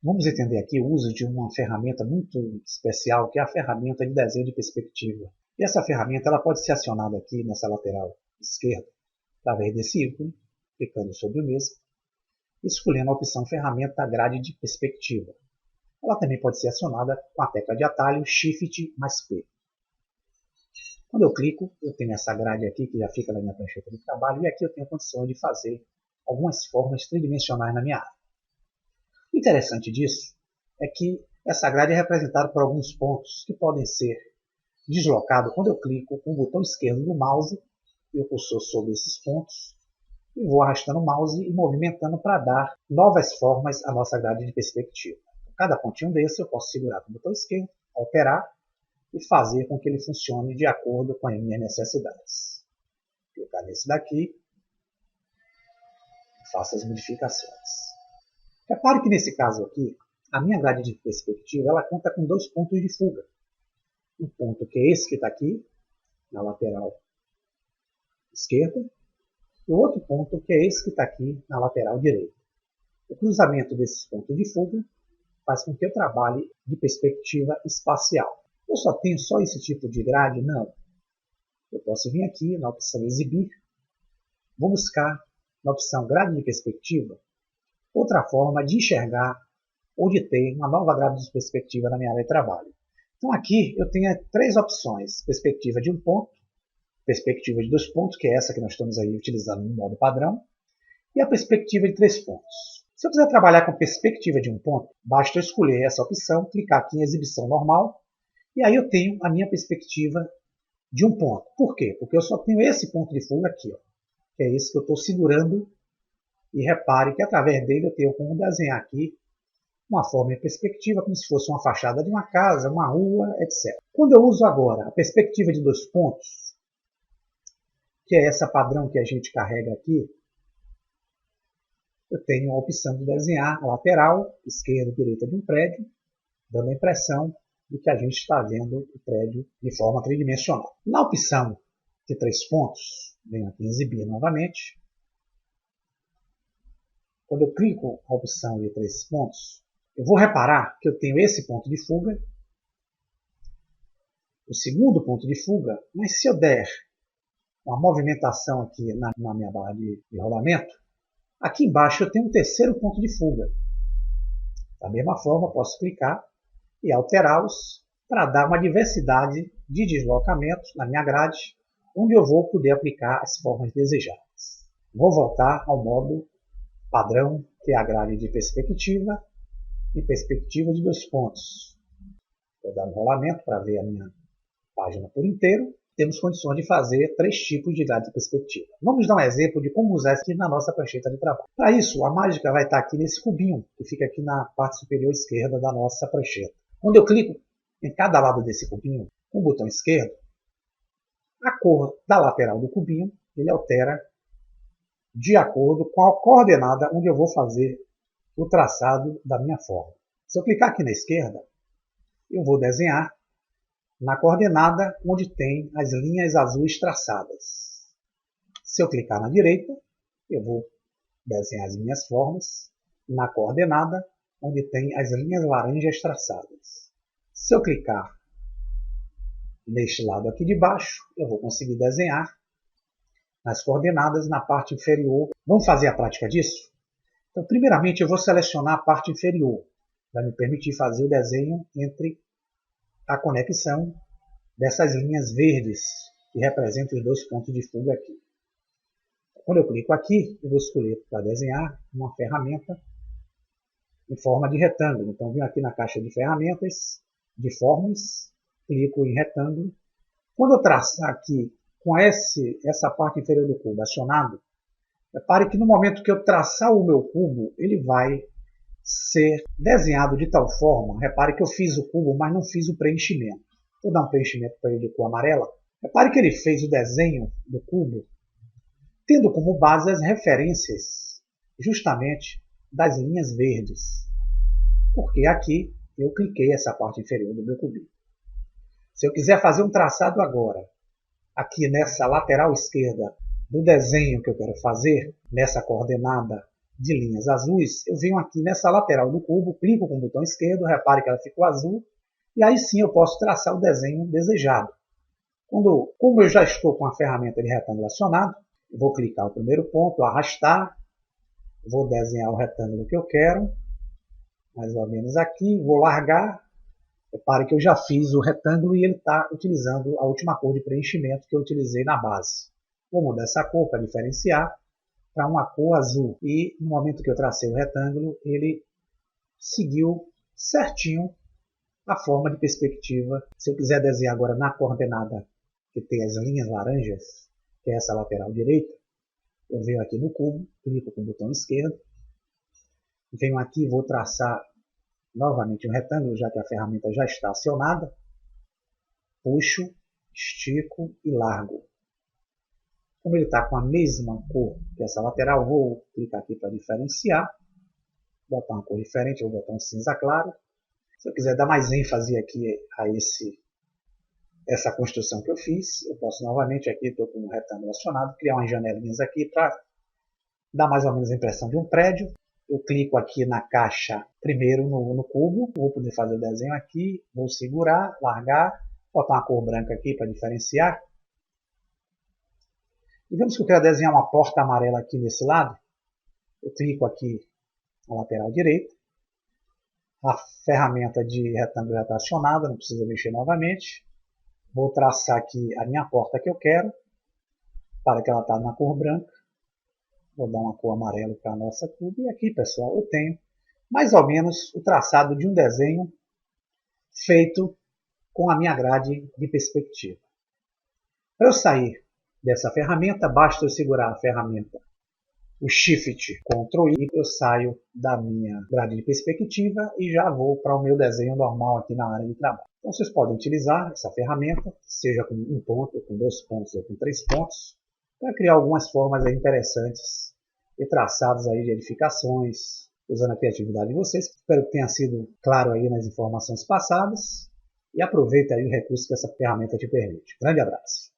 Vamos entender aqui o uso de uma ferramenta muito especial, que é a ferramenta de desenho de perspectiva. E essa ferramenta ela pode ser acionada aqui nessa lateral esquerda, através desse ícone, clicando sobre o mesmo, e escolhendo a opção ferramenta grade de perspectiva. Ela também pode ser acionada com a tecla de atalho Shift mais P. Quando eu clico, eu tenho essa grade aqui que já fica na minha prancheta de trabalho, e aqui eu tenho condições de fazer algumas formas tridimensionais na minha área. O interessante disso é que essa grade é representada por alguns pontos que podem ser deslocados quando eu clico com o botão esquerdo do mouse e o cursor sobre esses pontos e vou arrastando o mouse e movimentando para dar novas formas à nossa grade de perspectiva. Cada pontinho desse eu posso segurar com o botão esquerdo, alterar e fazer com que ele funcione de acordo com as minhas necessidades. Vou clicar nesse daqui e faço as modificações. Repare que nesse caso aqui, a minha grade de perspectiva ela conta com dois pontos de fuga. Um ponto que é esse que está aqui, na lateral esquerda, e o outro ponto que é esse que está aqui, na lateral direita. O cruzamento desses pontos de fuga faz com que eu trabalhe de perspectiva espacial. Eu só tenho só esse tipo de grade? Não. Eu posso vir aqui na opção Exibir, vou buscar na opção Grade de Perspectiva outra forma de enxergar ou de ter uma nova grade de perspectiva na minha área de trabalho. Então aqui eu tenho três opções: perspectiva de um ponto, perspectiva de dois pontos, que é essa que nós estamos aí utilizando no modo padrão, e a perspectiva de três pontos. Se eu quiser trabalhar com perspectiva de um ponto, basta eu escolher essa opção, clicar aqui em exibição normal, e aí eu tenho a minha perspectiva de um ponto. Por quê? Porque eu só tenho esse ponto de fuga aqui, ó, que é esse que eu estou segurando. E repare que através dele eu tenho como desenhar aqui uma forma de perspectiva, como se fosse uma fachada de uma casa, uma rua, etc. Quando eu uso agora a perspectiva de dois pontos, que é essa padrão que a gente carrega aqui, eu tenho a opção de desenhar a lateral, esquerda e direita de um prédio, dando a impressão de que a gente está vendo o prédio de forma tridimensional. Na opção de três pontos, venho aqui em exibir novamente. Quando eu clico na opção de três pontos, eu vou reparar que eu tenho esse ponto de fuga, o segundo ponto de fuga, mas se eu der uma movimentação aqui na minha barra de rolamento, aqui embaixo eu tenho um terceiro ponto de fuga. Da mesma forma, eu posso clicar e alterá-los para dar uma diversidade de deslocamentos na minha grade, onde eu vou poder aplicar as formas desejadas. Vou voltar ao modo padrão, que é a grade de perspectiva e perspectiva de dois pontos. Vou dar um rolamento para ver a minha página por inteiro. Temos condições de fazer três tipos de grade de perspectiva. Vamos dar um exemplo de como usar isso aqui na nossa prancheta de trabalho. Para isso, a mágica vai estar aqui nesse cubinho, que fica aqui na parte superior esquerda da nossa prancheta. Quando eu clico em cada lado desse cubinho, com o botão esquerdo, a cor da lateral do cubinho, ele altera de acordo com a coordenada onde eu vou fazer o traçado da minha forma. Se eu clicar aqui na esquerda, eu vou desenhar na coordenada onde tem as linhas azuis traçadas. Se eu clicar na direita, eu vou desenhar as minhas formas na coordenada onde tem as linhas laranjas traçadas. Se eu clicar neste lado aqui de baixo, eu vou conseguir desenhar nas coordenadas na parte inferior. Vamos fazer a prática disso? Então, primeiramente, eu vou selecionar a parte inferior, para me permitir fazer o desenho entre a conexão dessas linhas verdes, que representam os dois pontos de fuga aqui. Quando eu clico aqui, eu vou escolher para desenhar uma ferramenta em forma de retângulo. Então, venho aqui na caixa de ferramentas, de formas, clico em retângulo. Quando eu traçar aqui com essa parte inferior do cubo acionado, repare que no momento que eu traçar o meu cubo, ele vai ser desenhado de tal forma. Repare que eu fiz o cubo, mas não fiz o preenchimento. Vou dar um preenchimento para ele de cor amarela. Repare que ele fez o desenho do cubo tendo como base as referências justamente das linhas verdes. Porque aqui eu cliquei essa parte inferior do meu cubinho. Se eu quiser fazer um traçado agora, aqui nessa lateral esquerda do desenho que eu quero fazer, nessa coordenada de linhas azuis, eu venho aqui nessa lateral do cubo, clico com o botão esquerdo, repare que ela ficou azul, e aí sim eu posso traçar o desenho desejado. Como eu já estou com a ferramenta de retângulo acionado, eu vou clicar no primeiro ponto, arrastar, vou desenhar o retângulo que eu quero, mais ou menos aqui, vou largar. Repare que eu já fiz o retângulo e ele está utilizando a última cor de preenchimento que eu utilizei na base. Vou mudar essa cor para diferenciar para uma cor azul. E no momento que eu tracei o retângulo, ele seguiu certinho a forma de perspectiva. Se eu quiser desenhar agora na coordenada que tem as linhas laranjas, que é essa lateral direita, eu venho aqui no cubo, clico com o botão esquerdo, venho aqui e vou traçar novamente um retângulo, já que a ferramenta já está acionada. Puxo, estico e largo. Como ele está com a mesma cor que essa lateral, vou clicar aqui para diferenciar. Botar uma cor diferente, vou botar um cinza claro. Se eu quiser dar mais ênfase aqui a essa construção que eu fiz, eu posso novamente aqui, estou com um retângulo acionado, criar umas janelinhas aqui para dar mais ou menos a impressão de um prédio. Eu clico aqui na caixa, primeiro no cubo, vou poder fazer o desenho aqui, vou segurar, largar, botar uma cor branca aqui para diferenciar. Digamos que eu quero desenhar uma porta amarela aqui nesse lado, eu clico aqui na lateral direita, a ferramenta de retângulo já está acionada, não precisa mexer novamente. Vou traçar aqui a minha porta que eu quero, para que ela está na cor branca. Vou dar uma cor amarela para a nossa cuba. E aqui, pessoal, eu tenho mais ou menos o traçado de um desenho feito com a minha grade de perspectiva. Para eu sair dessa ferramenta, basta eu segurar a ferramenta, o Shift Ctrl I, eu saio da minha grade de perspectiva e já vou para o meu desenho normal aqui na área de trabalho. Então vocês podem utilizar essa ferramenta, seja com um ponto, com 2 pontos ou com 3 pontos, para criar algumas formas aí interessantes e traçados aí de edificações, usando a criatividade de vocês. Espero que tenha sido claro aí nas informações passadas e aproveite aí o recurso que essa ferramenta te permite. Grande abraço!